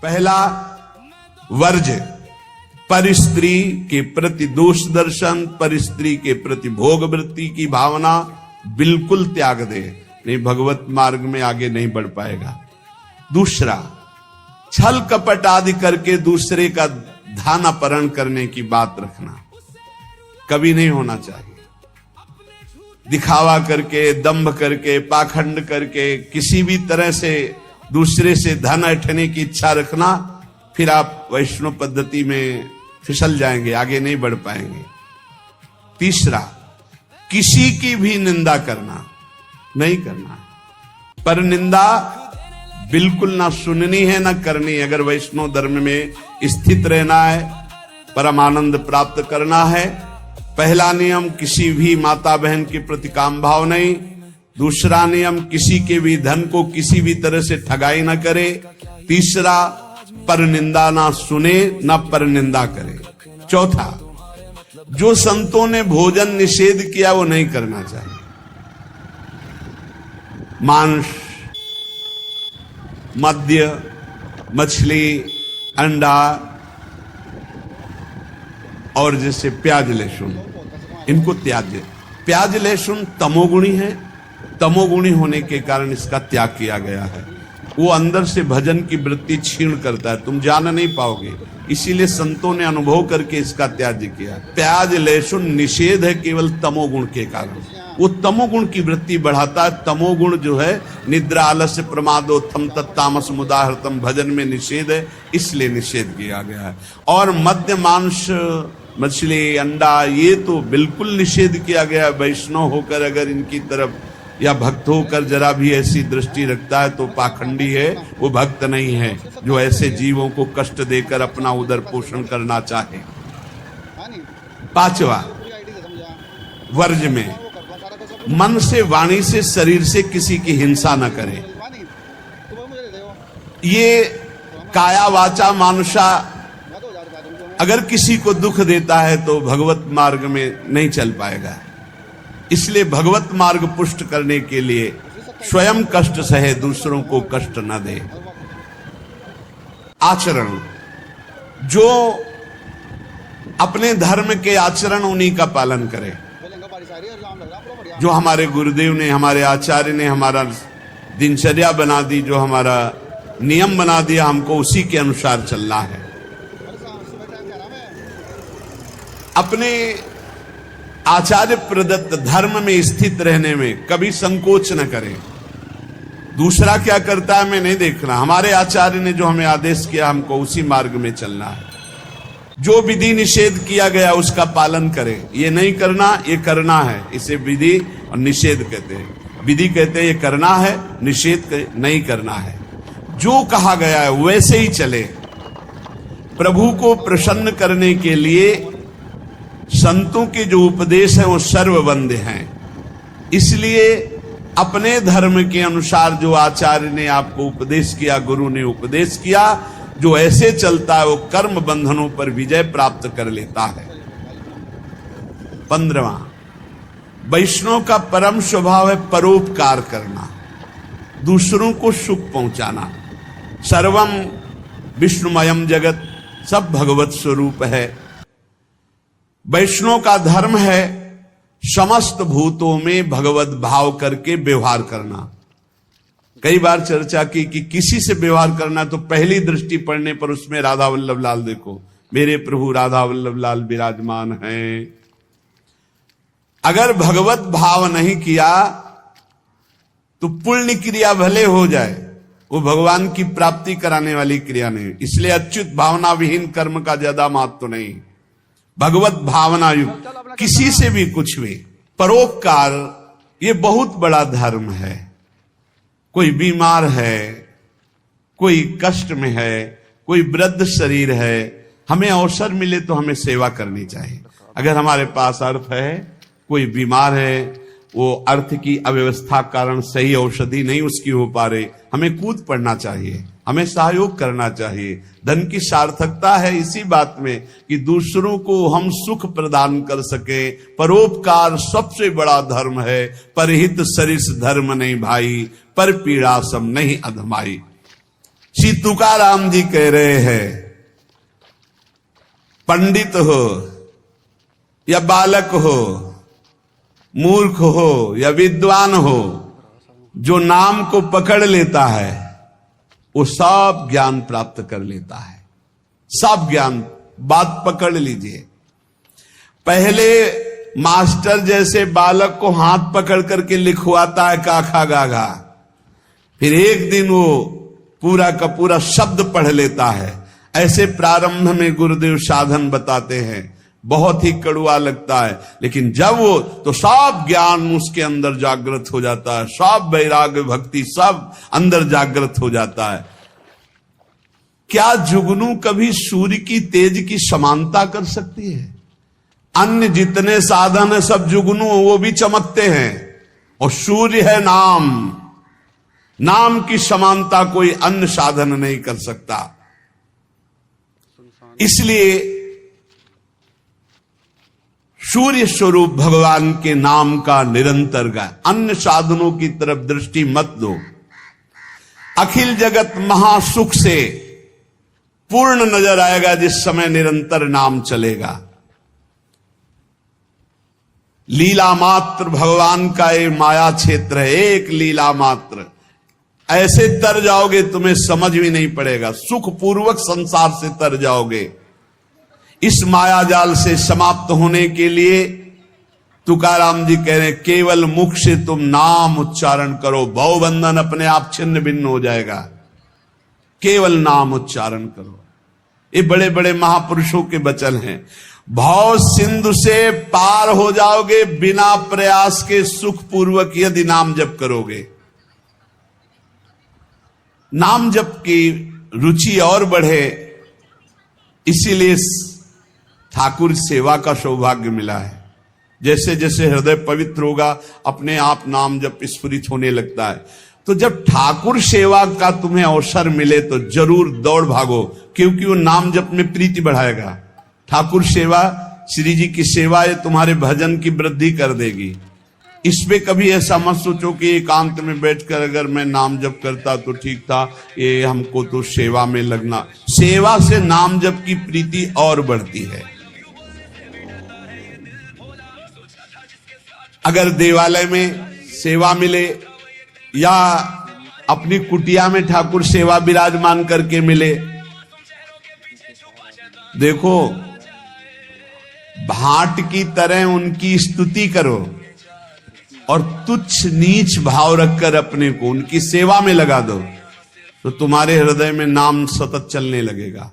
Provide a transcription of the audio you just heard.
पहला वर्ज, पर स्त्री के प्रति दोष दर्शन, पर स्त्री के प्रति भोग वृत्ति की भावना बिल्कुल त्याग दे, नहीं भगवत मार्ग में आगे नहीं बढ़ पाएगा। दूसरा, छल कपट आदि करके दूसरे का धन अपहरण करने की बात रखना कभी नहीं होना चाहिए। दिखावा करके, दंभ करके, पाखंड करके किसी भी तरह से दूसरे से धन ऐंठने की इच्छा रखना, फिर आप वैष्णव पद्धति में फिसल जाएंगे, आगे नहीं बढ़ पाएंगे। तीसरा, किसी की भी निंदा करना नहीं करना, पर निंदा बिल्कुल ना सुननी है ना करनी। अगर वैष्णव धर्म में स्थित रहना है, परमानंद प्राप्त करना है, पहला नियम किसी भी माता बहन के प्रति काम भाव नहीं। दूसरा नियम, किसी के भी धन को किसी भी तरह से ठगाई ना करे। तीसरा, पर निंदा ना सुने ना पर निंदा करे। चौथा, जो संतों ने भोजन निषेध किया वो नहीं करना चाहिए। मांस, मद्य, मछली, अंडा और जैसे प्याज लहसुन, इनको त्याज्य। प्याज लहसुन तमोगुणी है, तमोगुणी होने के कारण इसका त्याग किया गया है। वो अंदर से भजन की वृत्ति क्षीण करता है, तुम जान नहीं पाओगे, इसीलिए संतों ने अनुभव करके इसका त्याज्य किया। प्याज लहसुन निषेध है केवल तमोगुण के कारण, वो तमोगुण की वृत्ति बढ़ाता है। तमोगुण जो है निद्रा, आलस्य, प्रमादोत्थम तत्तामस मुदाहृतम, भजन में निषेध है, इसलिए निषेध किया गया है। और मद्य, मांस, मछली, अंडा, ये तो बिल्कुल निषेध किया गया। वैष्णव होकर अगर इनकी तरफ या भक्त होकर जरा भी ऐसी दृष्टि रखता है तो पाखंडी है, वो भक्त नहीं है जो ऐसे जीवों को कष्ट देकर अपना उदर पोषण करना चाहे। पांचवा, वर्ज में मन से, वाणी से, शरीर से किसी की हिंसा न करे। ये काया वाचा मानुषा अगर किसी को दुख देता है तो भगवत मार्ग में नहीं चल पाएगा। इसलिए भगवत मार्ग पुष्ट करने के लिए स्वयं कष्ट सहे, दूसरों को कष्ट न दे। आचरण, जो अपने धर्म के आचरण उन्हीं का पालन करे। जो हमारे गुरुदेव ने, हमारे आचार्य ने हमारा दिनचर्या बना दी, जो हमारा नियम बना दिया, हमको उसी के अनुसार चलना है। अपने आचार्य प्रदत्त धर्म में स्थित रहने में कभी संकोच न करें। दूसरा क्या करता है मैं नहीं देखना, हमारे आचार्य ने जो हमें आदेश किया हमको उसी मार्ग में चलना है। जो विधि निषेध किया गया उसका पालन करें। ये नहीं करना, ये करना है, इसे विधि और निषेध कहते हैं। विधि कहते हैं ये करना है, निषेध नहीं करना है। जो कहा गया है वैसे ही चले। प्रभु को प्रसन्न करने के लिए संतों के जो उपदेश हैं वो सर्ववंद्य हैं। इसलिए अपने धर्म के अनुसार जो आचार्य ने आपको उपदेश किया, गुरु ने उपदेश किया, जो ऐसे चलता है वो कर्म बंधनों पर विजय प्राप्त कर लेता है। 15वां, वैष्णव का परम स्वभाव है परोपकार करना, दूसरों को सुख पहुंचाना। सर्वम विष्णुमयम जगत, सब भगवत स्वरूप है। वैष्णव का धर्म है समस्त भूतों में भगवत भाव करके व्यवहार करना। कई बार चर्चा की कि किसी से व्यवहार करना तो पहली दृष्टि पड़ने पर उसमें राधा वल्लभ लाल देखो, मेरे प्रभु राधा वल्लभ लाल विराजमान हैं। अगर भगवत भाव नहीं किया तो पुण्य क्रिया भले हो जाए, वो भगवान की प्राप्ति कराने वाली क्रिया नहीं। इसलिए अच्युत भावना विहीन कर्म का ज्यादा महत्व नहीं, भगवत भावना युक्त किसी से भी कुछ भी। परोपकार ये बहुत बड़ा धर्म है। कोई बीमार है, कोई कष्ट में है, कोई वृद्ध शरीर है, हमें अवसर मिले तो हमें सेवा करनी चाहिए। अगर हमारे पास अर्थ है, कोई बीमार है, वो अर्थ की अव्यवस्था कारण सही औषधि नहीं उसकी हो पा रही, हमें कूद पड़ना चाहिए, हमें सहयोग करना चाहिए। धन की सार्थकता है इसी बात में कि दूसरों को हम सुख प्रदान कर सके। परोपकार सबसे बड़ा धर्म है। परहित सरिस धर्म नहीं भाई, पर पीड़ा सम नहीं अधमाई। श्री तुकाराम जी कह रहे हैं, पंडित हो या बालक हो, मूर्ख हो या विद्वान हो, जो नाम को पकड़ लेता है वो सब ज्ञान प्राप्त कर लेता है। सब ज्ञान, बात पकड़ लीजिए। पहले मास्टर जैसे बालक को हाथ पकड़ करके लिखवाता है काखा गाघा, फिर एक दिन वो पूरा का पूरा शब्द पढ़ लेता है। ऐसे प्रारंभ में गुरुदेव साधन बताते हैं, बहुत ही कड़वा लगता है, लेकिन जब वो तो सब ज्ञान उसके अंदर जागृत हो जाता है, सब वैराग्य भक्ति सब अंदर जागृत हो जाता है। क्या जुगनू कभी सूर्य की तेज की समानता कर सकती है? अन्य जितने साधन है सब जुगनू वो भी चमकते हैं, और सूर्य है नाम, नाम की समानता कोई अन्य साधन नहीं कर सकता। इसलिए सूर्य स्वरूप भगवान के नाम का निरंतर गाय, अन्य साधनों की तरफ दृष्टि मत दो। अखिल जगत महासुख से पूर्ण नजर आएगा जिस समय निरंतर नाम चलेगा। लीला मात्र भगवान का ये माया क्षेत्र है, एक लीला मात्र। ऐसे तर जाओगे तुम्हें समझ भी नहीं पड़ेगा, सुख पूर्वक संसार से तर जाओगे। इस माया जाल से समाप्त होने के लिए तुकाराम जी कह रहे हैं, केवल मुख से तुम नाम उच्चारण करो, भवबंधन अपने आप छिन्न भिन्न हो जाएगा। केवल नाम उच्चारण करो। ये बड़े बड़े महापुरुषों के वचन हैं। भव सिंधु से पार हो जाओगे बिना प्रयास के, सुख पूर्वक यदि नाम जप करोगे। नाम जप की रुचि और बढ़े, इसीलिए ठाकुर सेवा का सौभाग्य मिला है। जैसे जैसे हृदय पवित्र होगा अपने आप नाम जप स्फुरित होने लगता है। तो जब ठाकुर सेवा का तुम्हें अवसर मिले तो जरूर दौड़ भागो, क्योंकि वो नाम जप में प्रीति बढ़ाएगा। ठाकुर सेवा, श्री जी की सेवा ये तुम्हारे भजन की वृद्धि कर देगी। इसमें कभी ऐसा मत सोचो कि एकांत में बैठकर अगर मैं नाम जप करता तो ठीक था, ये हमको तो सेवा में लगना। सेवा से नाम जप की प्रीति और बढ़ती है। अगर देवालय में सेवा मिले या अपनी कुटिया में ठाकुर सेवा विराजमान करके मिले, देखो भाट की तरह उनकी स्तुति करो और तुच्छ नीच भाव रखकर अपने को उनकी सेवा में लगा दो, तो तुम्हारे हृदय में नाम सतत चलने लगेगा।